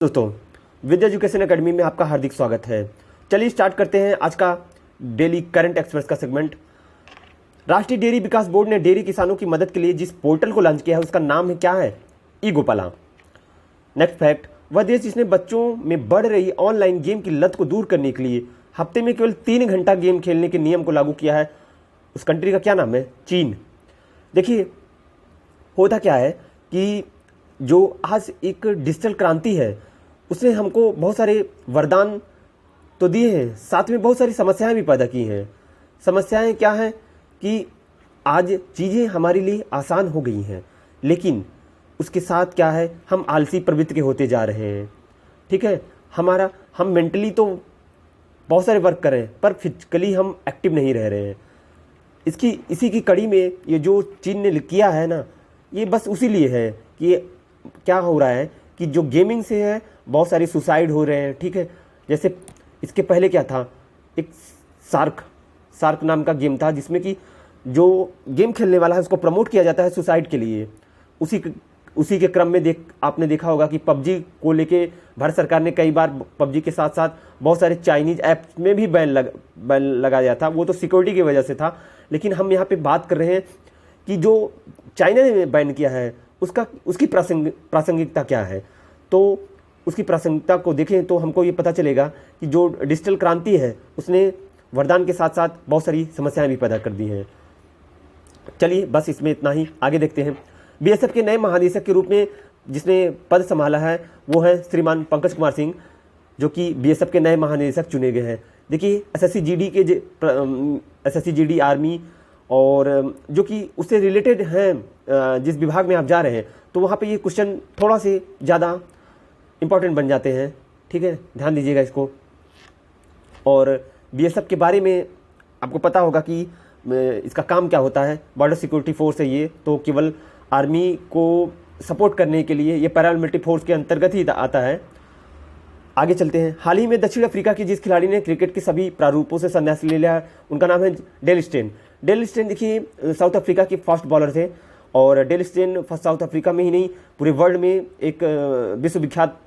दोस्तों, विद्या education academy में आपका हार्दिक स्वागत है। चलिए स्टार्ट करते हैं आज का डेली करंट एक्सप्रेस का सेगमेंट। राष्ट्रीय डेयरी विकास बोर्ड ने डेयरी किसानों की मदद के लिए जिस पोर्टल को लॉन्च किया है उसका नाम है क्या है? ई गोपाला। नेक्स्ट फैक्ट, वह देश जिसने बच्चों में बढ़ रही ऑनलाइन गेम की लत को दूर करने के लिए हफ्ते में केवल 3 घंटा गेम खेलने के नियम को लागू किया है, उस कंट्री का क्या नाम है? चीन। देखिए, होता क्या है कि जो आज एक डिजिटल क्रांति है उसने हमको बहुत सारे वरदान तो दिए हैं, साथ में बहुत सारी समस्याएं भी पैदा की हैं। समस्याएं क्या हैं कि आज चीज़ें हमारे लिए आसान हो गई हैं, लेकिन उसके साथ क्या है, हम आलसी प्रवृत्ति के होते जा रहे हैं। ठीक है, हम मेंटली तो बहुत सारे वर्क कर रहे हैं पर फिजिकली हम एक्टिव नहीं रह रहे हैं। इसी की कड़ी में ये जो चीन ने किया है ना, ये बस उसी लिए है कि क्या हो रहा है कि जो गेमिंग से है बहुत सारे सुसाइड हो रहे हैं। ठीक है, जैसे इसके पहले क्या था, एक सार्क नाम का गेम था जिसमें कि जो गेम खेलने वाला है उसको प्रमोट किया जाता है सुसाइड के लिए। उसी के क्रम में आपने देखा होगा कि पबजी को लेके भारत सरकार ने कई बार पबजी के साथ साथ बहुत सारे चाइनीज ऐप्स में भी बैन लगाया था। वो तो सिक्योरिटी की वजह से था, लेकिन हम यहाँ पे बात कर रहे हैं कि जो चाइना ने बैन किया है उसकी प्रासंगिकता क्या है। तो उसकी प्रासंगिकता को देखें तो हमको ये पता चलेगा कि जो डिजिटल क्रांति है उसने वरदान के साथ साथ बहुत सारी समस्याएं भी पैदा कर दी हैं। चलिए बस इसमें इतना ही, आगे देखते हैं। बीएसएफ के नए महानिदेशक के रूप में जिसने पद संभाला है वो है श्रीमान पंकज कुमार सिंह, जो कि बीएसएफ के नए महानिदेशक चुने गए हैं। देखिए, एसएससी जीडी आर्मी और जो कि उससे रिलेटेड हैं, जिस विभाग में आप जा रहे हैं तो वहाँ पे ये क्वेश्चन थोड़ा से ज़्यादा इम्पॉर्टेंट बन जाते हैं। ठीक है, ध्यान दीजिएगा इसको। और बीएसएफ के बारे में आपको पता होगा कि इसका काम क्या होता है। बॉर्डर सिक्योरिटी फोर्स है ये, तो केवल आर्मी को सपोर्ट करने के लिए ये पैरामिलिट्री फोर्स के अंतर्गत ही आता है। आगे चलते हैं। हाल ही में दक्षिण अफ्रीका की जिस खिलाड़ी ने क्रिकेट के सभी प्रारूपों से संन्यास ले लिया उनका नाम है डेल स्टेन। डेल स्टेन देखिए साउथ अफ्रीका के फास्ट बॉलर थे, और डेल स्टेन साउथ अफ्रीका में ही नहीं पूरे वर्ल्ड में एक विश्वविख्यात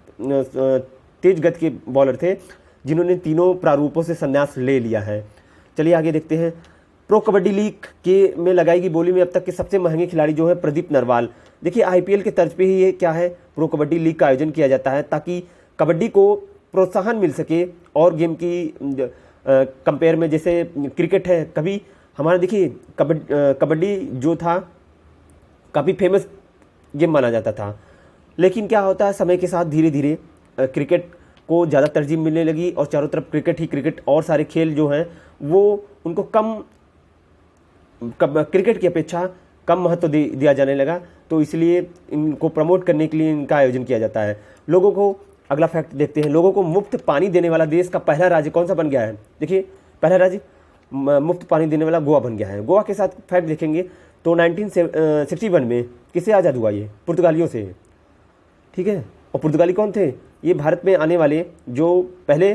तेज गति के बॉलर थे जिन्होंने तीनों प्रारूपों से संन्यास ले लिया है। चलिए आगे देखते हैं। प्रो कबड्डी लीग के में लगाई गई बोली में अब तक के सबसे महंगे खिलाड़ी जो है प्रदीप नरवाल। देखिए, आईपीएल के तर्ज पे ही ये क्या है, प्रो कबड्डी लीग का आयोजन किया जाता है ताकि कबड्डी को प्रोत्साहन मिल सके और गेम की कंपेयर में। जैसे क्रिकेट है, कभी हमारा देखिए कबड्डी जो था काफ़ी फेमस गेम माना जाता था, लेकिन क्या होता है समय के साथ धीरे धीरे क्रिकेट को ज़्यादा तरजीह मिलने लगी और चारों तरफ क्रिकेट और सारे खेल जो हैं वो उनको क्रिकेट की अपेक्षा कम महत्व दिया जाने लगा। तो इसलिए इनको प्रमोट करने के लिए इनका आयोजन किया जाता है। लोगों को अगला फैक्ट देखते हैं। लोगों को मुफ्त पानी देने वाला देश का पहला राज्य कौन सा बन गया है? देखिए, पहला राज्य मुफ्त पानी देने वाला गोवा बन गया है। गोवा के साथ फैक्ट देखेंगे तो 1961 में किससे आज़ाद हुआ? ये पुर्तगालियों से। ठीक है, और पुर्तगाली कौन थे? ये भारत में आने वाले जो पहले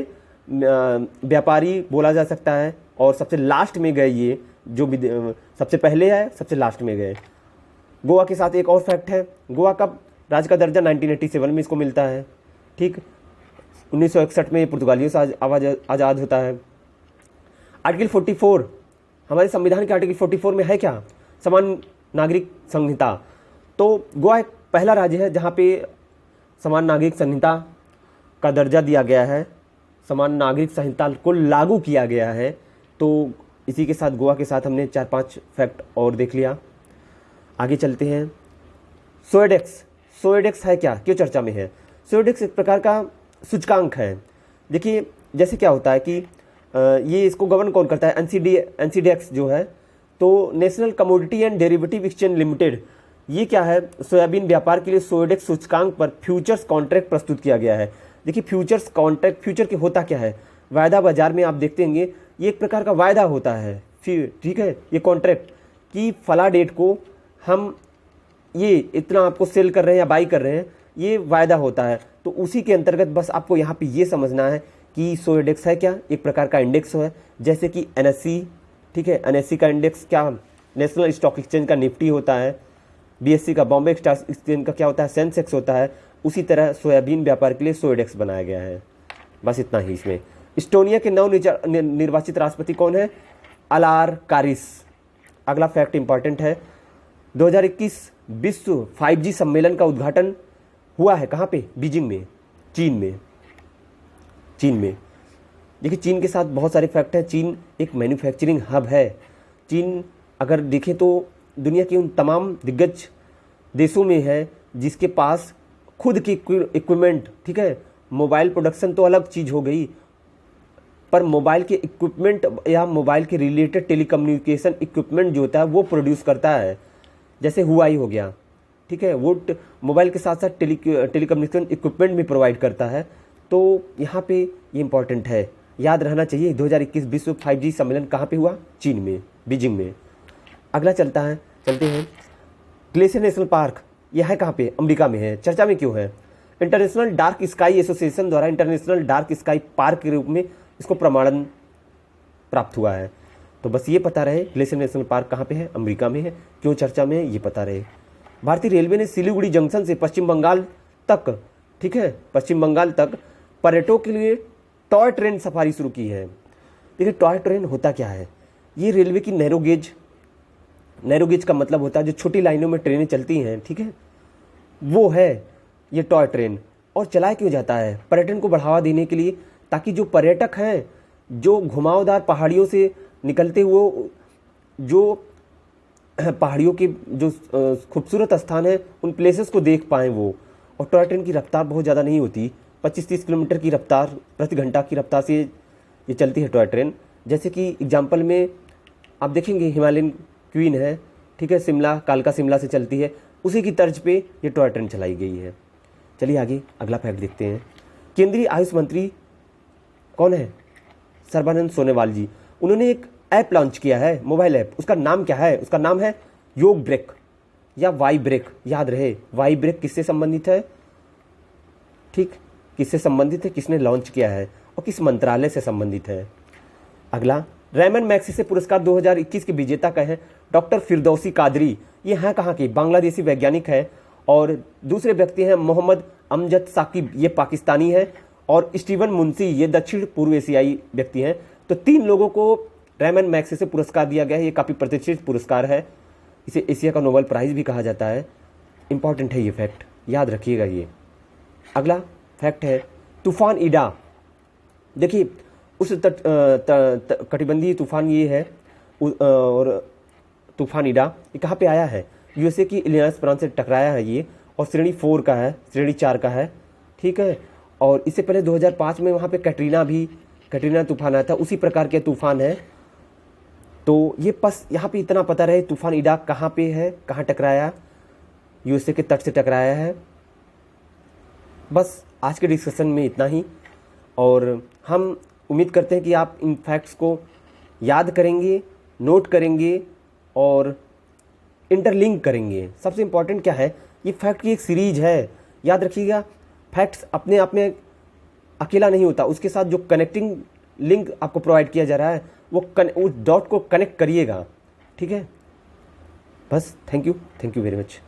व्यापारी बोला जा सकता है, और सबसे लास्ट में गए ये जो सबसे पहले आए सबसे लास्ट में गए। गोवा के साथ एक और फैक्ट है, गोवा का राज्य का दर्जा 1987 में इसको मिलता है। ठीक, 1961 में ये पुर्तगालियों से आज़ाद होता है। आर्टिकल 44 हमारे संविधान के आर्टिकल 44 में है क्या? समान नागरिक संहिता। तो गोवा एक पहला राज्य है जहाँ पे समान नागरिक संहिता का दर्जा दिया गया है, समान नागरिक संहिता को लागू किया गया है। तो इसी के साथ गोवा के साथ हमने 4-5 फैक्ट और देख लिया। आगे चलते हैं। सोएडेक्स है क्या, क्यों चर्चा में है? सोएडेक्स एक प्रकार का सूचकांक है। देखिए, जैसे क्या होता है कि ये इसको गवर्न कौन करता है? एनसीडीएक्स जो है, तो national commodity and derivative exchange limited. ये क्या है? सोयाबीन व्यापार के लिए सोएडेक्स सूचकांक पर फ्यूचर्स कॉन्ट्रैक्ट प्रस्तुत किया गया है। देखिए, फ्यूचर्स कॉन्ट्रैक्ट, फ्यूचर के होता क्या है? वायदा बाजार में आप देखते होंगे ये एक प्रकार का वायदा होता है। फिर ठीक है, ये कॉन्ट्रैक्ट कि फला डेट को हम ये इतना आपको सेल कर रहे हैं या बाई कर रहे हैं, ये वायदा होता है। तो उसी के अंतर्गत बस आपको यहाँ पे ये समझना है कि सोएडेक्स है क्या, एक प्रकार का इंडेक्स है, जैसे कि एनएससी। ठीक है, एनएससी का इंडेक्स क्या, नेशनल स्टॉक एक्सचेंज का निफ्टी होता है। बीएससी का बॉम्बे स्टॉक एक्सचेंज का क्या होता है? सेंसेक्स होता है। उसी तरह सोयाबीन व्यापार के लिए सोएडेक्स बनाया गया है। बस इतना ही इसमें। इस्टोनिया के नव निर्वाचित राष्ट्रपति कौन है? अलार कारिस। अगला फैक्ट इंपॉर्टेंट है, 2021 विश्व 5G सम्मेलन का उद्घाटन हुआ है कहाँ पे? बीजिंग में, चीन में। देखिए चीन के साथ बहुत सारे फैक्ट हैं। चीन एक मैन्युफैक्चरिंग हब है। चीन अगर देखें तो दुनिया के उन तमाम दिग्गज देशों में है जिसके पास खुद की इक्विपमेंट, ठीक है, मोबाइल प्रोडक्शन तो अलग चीज़ हो गई, पर मोबाइल के इक्विपमेंट या मोबाइल के रिलेटेड टेलीकम्युनिकेशन इक्विपमेंट जो होता है वो प्रोड्यूस करता है। जैसे हुआई हो गया, ठीक है, वो मोबाइल के साथ साथ टेलीकम्युनिकेशन इक्विपमेंट भी प्रोवाइड करता है। तो यहाँ पे ये इंपॉर्टेंट है, याद रहना चाहिए। 2021 विश्व 5G सम्मेलन कहाँ पे हुआ? चीन में, बीजिंग में। अगला चलते हैं ग्लेशियर नेशनल पार्क। यह है कहाँ पे? अमेरिका में है। चर्चा में क्यों है? इंटरनेशनल डार्क स्काई एसोसिएशन द्वारा इंटरनेशनल डार्क स्काई पार्क के रूप में इसको प्रमाणन प्राप्त हुआ है। तो बस ये पता रहे ग्लेशियर नेशनल पार्क कहाँ पे है? अमेरिका में है। क्यों चर्चा में है ये पता रहे। भारतीय रेलवे ने सिलीगुड़ी जंक्शन से पश्चिम बंगाल तक, ठीक है, पश्चिम बंगाल तक पर्यटकों के लिए टॉय ट्रेन सफारी शुरू की है। देखिए टॉय ट्रेन होता क्या है? ये रेलवे की नैरो गेज का मतलब होता है जो छोटी लाइनों में ट्रेनें चलती हैं, ठीक है, वो है ये टॉय ट्रेन। और चलाया क्यों जाता है? पर्यटन को बढ़ावा देने के लिए, ताकि जो पर्यटक हैं जो घुमावदार पहाड़ियों से निकलते हुए जो पहाड़ियों के जो खूबसूरत स्थान है उन प्लेसेस को देख पाएँ वो। और टॉय ट्रेन की रफ्तार बहुत ज़्यादा नहीं होती, 25-30 किलोमीटर की रफ्तार प्रति घंटा की रफ्तार से ये चलती है टॉय ट्रेन। जैसे कि एग्जाम्पल में आप देखेंगे हिमालयन क्वीन है, ठीक है, कालका शिमला से चलती है, उसी की तर्ज पे ये टॉय ट्रेन चलाई गई है। चलिए आगे अगला फैक्ट देखते हैं। केंद्रीय आयुष मंत्री कौन है? सर्बानंद सोनोवाल जी। उन्होंने एक ऐप लॉन्च किया है, मोबाइल ऐप। उसका नाम क्या है? उसका नाम है योग ब्रेक या वाई ब्रेक। याद रहे वाई ब्रेक किससे संबंधित है? ठीक, किससे संबंधित है, किसने लॉन्च किया है और किस मंत्रालय से संबंधित है। अगला रेमन मैग्सेसे पुरस्कार 2021 के विजेता का है डॉक्टर फिरदौसी कादरी। ये हैं कहाँ के? बांग्लादेशी वैज्ञानिक है। और दूसरे व्यक्ति हैं मोहम्मद अमजद साकिब, ये पाकिस्तानी है। और स्टीवन मुंशी, ये दक्षिण पूर्व एशियाई व्यक्ति हैं। तो 3 लोगों को रेमन मैग्सेसे पुरस्कार दिया गया है। ये काफ़ी प्रतिष्ठित पुरस्कार है, इसे एशिया का नोबेल प्राइज़ भी कहा जाता है। इंपॉर्टेंट है ये फैक्ट, याद रखिएगा ये। अगला फैक्ट है तूफान ईडा। देखिए उस कटिबंधीय तूफान ये है, और तूफान ईडा ये कहाँ पे आया है? यूएसए की इलिनॉइस प्रांत से टकराया है ये, और श्रेणी 4 का है, श्रेणी 4 का है, ठीक है। और इससे पहले 2005 में वहाँ पे कैटरीना तूफान आया था, उसी प्रकार के तूफान है। तो ये बस यहाँ पे इतना पता रहे तूफान ईडा कहाँ पे है, कहाँ टकराया, यूएसए के तट से टकराया है। बस आज के डिस्कशन में इतना ही, और हम उम्मीद करते हैं कि आप इन फैक्ट्स को याद करेंगे, नोट करेंगे और इंटरलिंक करेंगे। सबसे इम्पॉर्टेंट क्या है, ये फैक्ट की एक सीरीज है, याद रखिएगा। फैक्ट्स अपने आप में अकेला नहीं होता, उसके साथ जो कनेक्टिंग लिंक आपको प्रोवाइड किया जा रहा है वो उस डॉट को कनेक्ट करिएगा, ठीक है। बस थैंक यू वेरी मच।